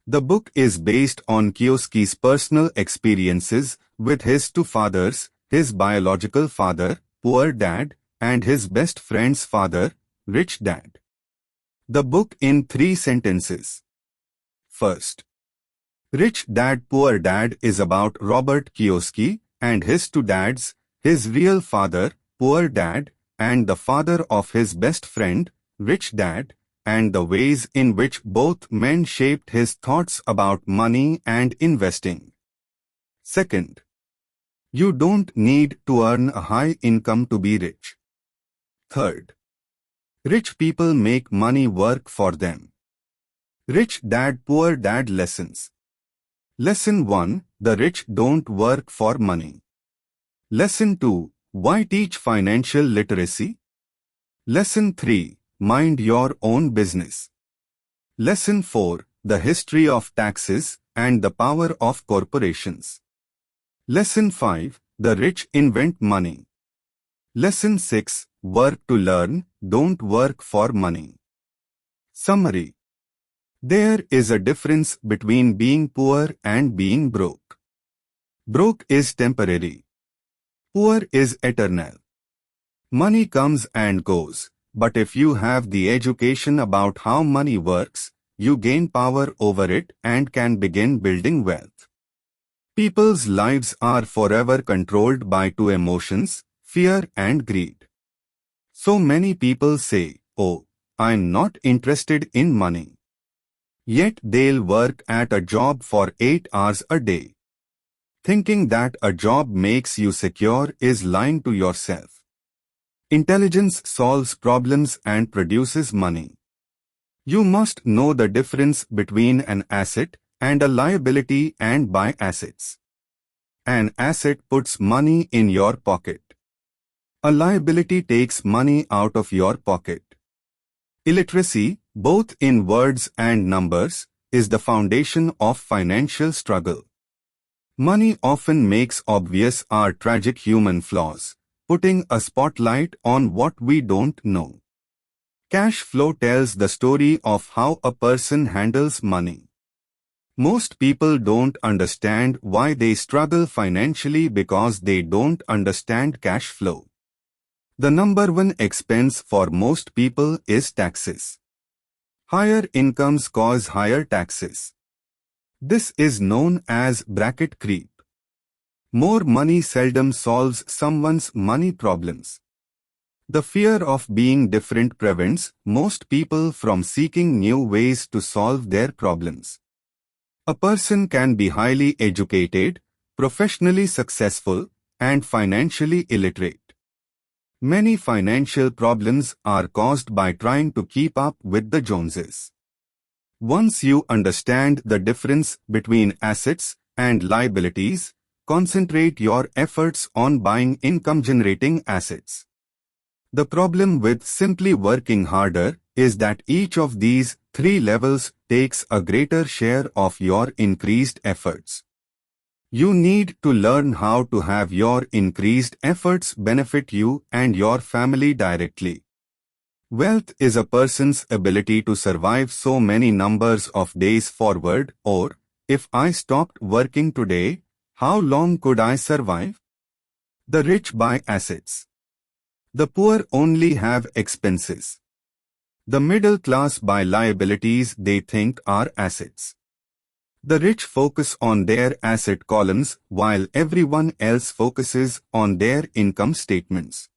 The book is based on Kiyosaki's personal experiences with his two fathers, his biological father, Poor Dad, and his best friend's father, Rich Dad. The book in 3 sentences. First, Rich Dad Poor Dad is about Robert Kiyosaki and his two dads, his real father, Poor Dad, and the father of his best friend, Rich Dad, and the ways in which both men shaped his thoughts about money and investing. Second, you don't need to earn a high income to be rich. Third, rich people make money work for them. Rich Dad Poor Dad Lessons. Lesson 1. The rich don't work for money. Lesson 2. Why teach financial literacy? Lesson 3. Mind your own business. Lesson 4. The history of taxes and the power of corporations. Lesson 5. The rich invent money. Lesson 6. Work to learn, don't work for money. Summary. There is a difference between being poor and being broke. Broke is temporary. Poor is eternal. Money comes and goes, but if you have the education about how money works, you gain power over it and can begin building wealth. People's lives are forever controlled by 2 emotions, fear and greed. So many people say, "Oh, I'm not interested in money." Yet they'll work at a job for 8 hours a day. Thinking that a job makes you secure is lying to yourself. Intelligence solves problems and produces money. You must know the difference between an asset and a liability and buy assets. An asset puts money in your pocket. A liability takes money out of your pocket. Illiteracy, both in words and numbers, is the foundation of financial struggle. Money often makes obvious our tragic human flaws, putting a spotlight on what we don't know. Cash flow tells the story of how a person handles money. Most people don't understand why they struggle financially because they don't understand cash flow. The number 1 expense for most people is taxes. Higher incomes cause higher taxes. This is known as bracket creep. More money seldom solves someone's money problems. The fear of being different prevents most people from seeking new ways to solve their problems. A person can be highly educated, professionally successful, and financially illiterate. Many financial problems are caused by trying to keep up with the Joneses. Once you understand the difference between assets and liabilities, concentrate your efforts on buying income-generating assets. The problem with simply working harder is that each of these 3 levels takes a greater share of your increased efforts. You need to learn how to have your increased efforts benefit you and your family directly. Wealth is a person's ability to survive so many numbers of days forward, or, if I stopped working today, how long could I survive? The rich buy assets. The poor only have expenses. The middle class buy liabilities they think are assets. The rich focus on their asset columns while everyone else focuses on their income statements.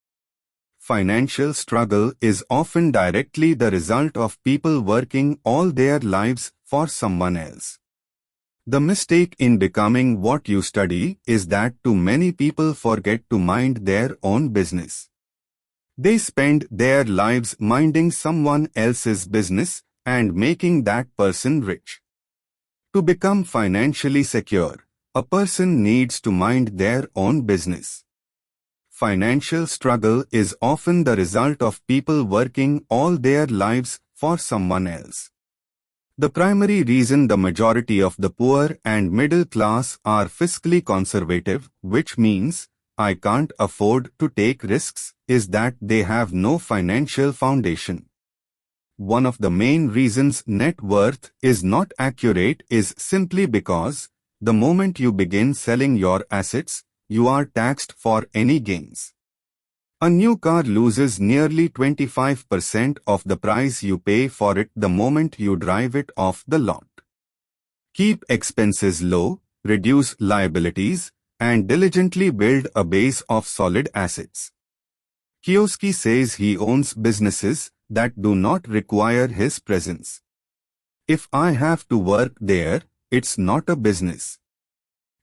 Financial struggle is often directly the result of people working all their lives for someone else. The mistake in becoming what you study is that too many people forget to mind their own business. They spend their lives minding someone else's business and making that person rich. To become financially secure, a person needs to mind their own business. Financial struggle is often the result of people working all their lives for someone else. The primary reason the majority of the poor and middle class are fiscally conservative, which means I can't afford to take risks, is that they have no financial foundation. one of the main reasons net worth is not accurate is simply because the moment you begin selling your assets, you are taxed for any gains. A new car loses nearly 25% of the price you pay for it the moment you drive it off the lot. Keep expenses low, reduce liabilities, and diligently build a base of solid assets. Kiyosaki says he owns businesses that do not require his presence. If I have to work there, it's not a business.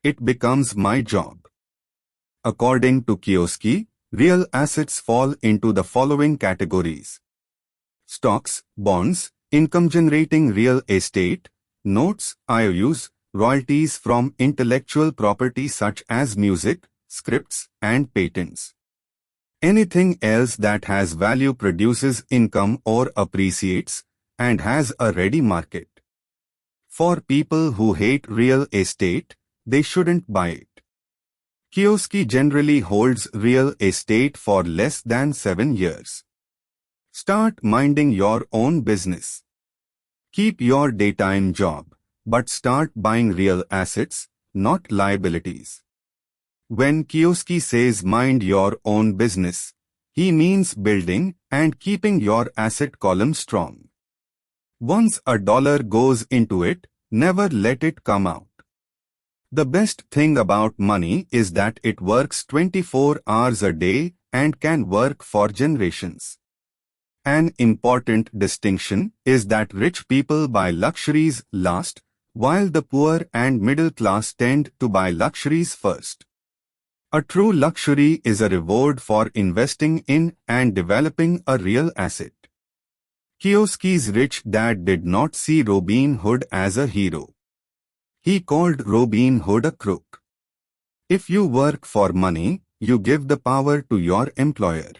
It becomes my job. According to Kiyosaki, real assets fall into the following categories: stocks, bonds, income-generating real estate, notes, IOUs, royalties from intellectual property such as music, scripts, and patents. Anything else that has value produces income or appreciates and has a ready market. For people who hate real estate, they shouldn't buy it. Kiyosaki generally holds real estate for less than 7 years. Start minding your own business. Keep your daytime job, but start buying real assets, not liabilities. When Kiyosaki says mind your own business, he means building and keeping your asset column strong. Once a dollar goes into it, never let it come out. The best thing about money is that it works 24 hours a day and can work for generations. An important distinction is that rich people buy luxuries last, while the poor and middle class tend to buy luxuries first. A true luxury is a reward for investing in and developing a real asset. Kiyosaki's rich dad did not see Robin Hood as a hero. He called Robin Hood a crook. If you work for money, you give the power to your employer.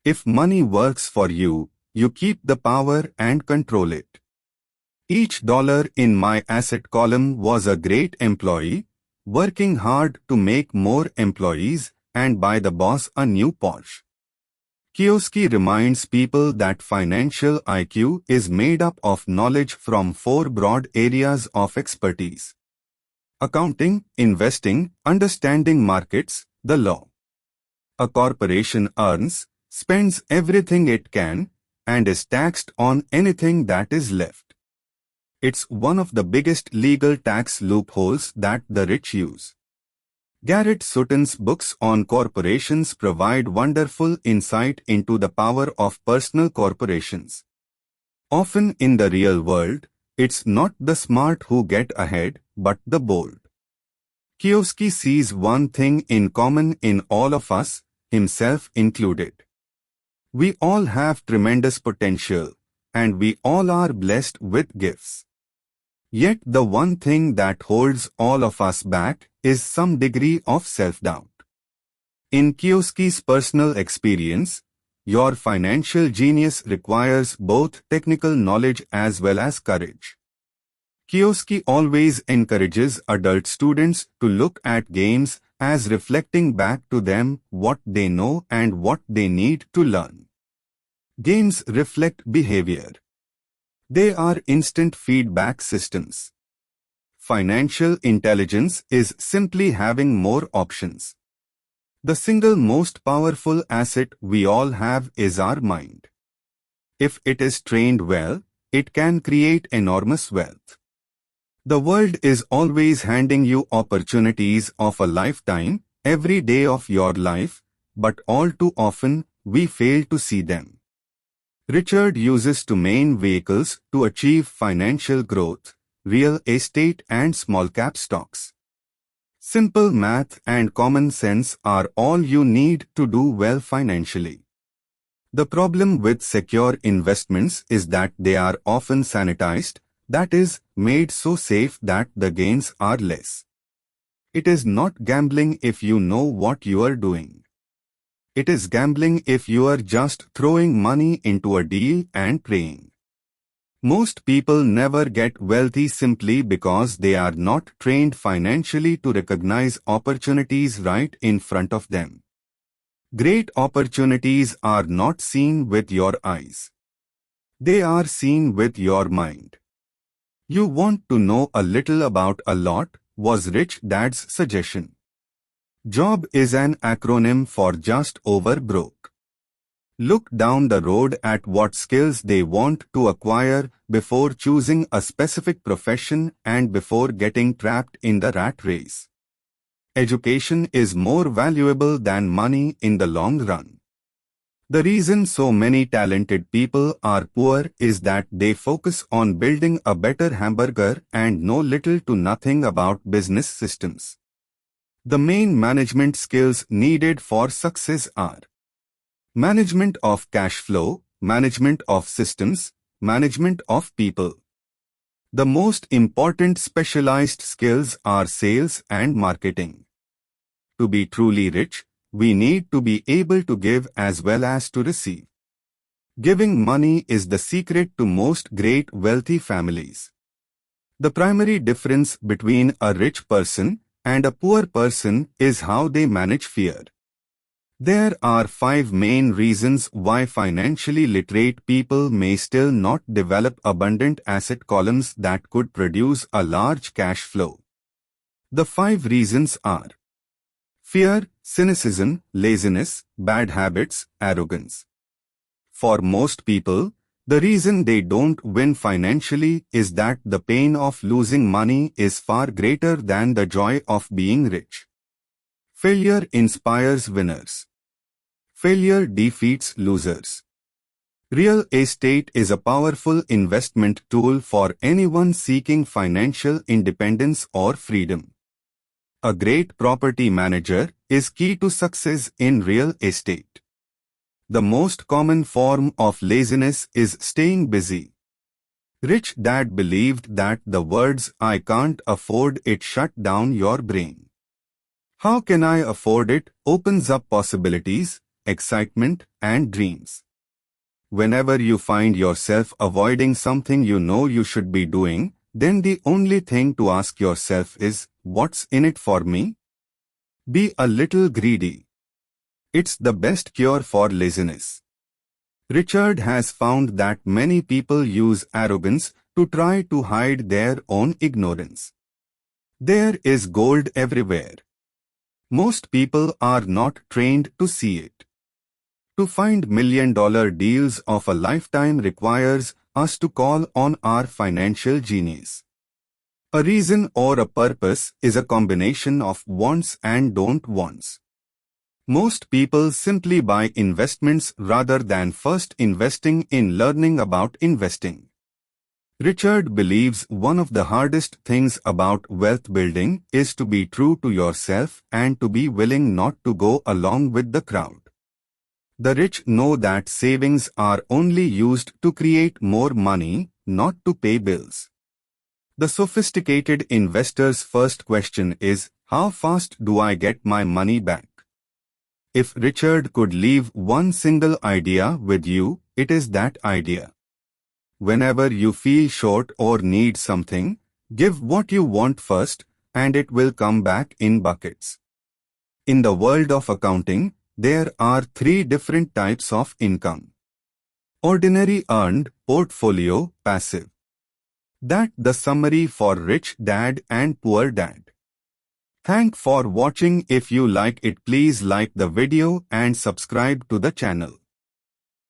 If money works for you, you keep the power and control it. Each dollar in my asset column was a great employee, working hard to make more employees and buy the boss a new Porsche. Kiyosaki reminds people that financial IQ is made up of knowledge from 4 broad areas of expertise: accounting, investing, understanding markets, the law. A corporation earns, spends everything it can, and is taxed on anything that is left. It's one of the biggest legal tax loopholes that the rich use. Garrett Sutton's books on corporations provide wonderful insight into the power of personal corporations. Often in the real world, it's not the smart who get ahead, but the bold. Kiyosaki sees one thing in common in all of us, himself included. We all have tremendous potential, and we all are blessed with gifts. Yet the one thing that holds all of us back is some degree of self-doubt. In Kiyosaki's personal experience, your financial genius requires both technical knowledge as well as courage. Kiyosaki always encourages adult students to look at games as reflecting back to them what they know and what they need to learn. Games reflect behavior. They are instant feedback systems. Financial intelligence is simply having more options. The single most powerful asset we all have is our mind. If it is trained well, it can create enormous wealth. The world is always handing you opportunities of a lifetime, every day of your life, but all too often, we fail to see them. Richard uses 2 main vehicles to achieve financial growth: real estate and small-cap stocks. Simple math and common sense are all you need to do well financially. The problem with secure investments is that they are often sanitized, that is, made so safe that the gains are less. It is not gambling if you know what you are doing. It is gambling if you are just throwing money into a deal and praying. Most people never get wealthy simply because they are not trained financially to recognize opportunities right in front of them. Great opportunities are not seen with your eyes. They are seen with your mind. You want to know a little about a lot, was Rich Dad's suggestion. JOB is an acronym for just over broke. Look down the road at what skills they want to acquire before choosing a specific profession and before getting trapped in the rat race. Education is more valuable than money in the long run. The reason so many talented people are poor is that they focus on building a better hamburger and know little to nothing about business systems. The main management skills needed for success are management of cash flow, management of systems, management of people. The most important specialized skills are sales and marketing. To be truly rich, we need to be able to give as well as to receive. Giving money is the secret to most great wealthy families. The primary difference between a rich person and a poor person is how they manage fear. There are 5 main reasons why financially literate people may still not develop abundant asset columns that could produce a large cash flow. The 5 reasons are fear, cynicism, laziness, bad habits, arrogance. For most people, the reason they don't win financially is that the pain of losing money is far greater than the joy of being rich. Failure inspires winners. Failure defeats losers. Real estate is a powerful investment tool for anyone seeking financial independence or freedom. A great property manager is key to success in real estate. The most common form of laziness is staying busy. Rich Dad believed that the words "I can't afford it" shut down your brain. "How can I afford it?" opens up possibilities, excitement, and dreams. Whenever you find yourself avoiding something you know you should be doing, then the only thing to ask yourself is, what's in it for me? Be a little greedy. It's the best cure for laziness. Richard has found that many people use arrogance to try to hide their own ignorance. There is gold everywhere. Most people are not trained to see it. To find million-dollar deals of a lifetime requires us to call on our financial genius. A reason or a purpose is a combination of wants and don't wants. Most people simply buy investments rather than first investing in learning about investing. Richard believes one of the hardest things about wealth building is to be true to yourself and to be willing not to go along with the crowd. The rich know that savings are only used to create more money, not to pay bills. The sophisticated investor's first question is, how fast do I get my money back? If Richard could leave one single idea with you, it is that idea. Whenever you feel short or need something, give what you want first, and it will come back in buckets. In the world of accounting, there are 3 different types of income. Ordinary, earned, portfolio, passive. That's the summary for Rich Dad and Poor Dad. Thanks for watching. If you like it, please like the video and subscribe to the channel.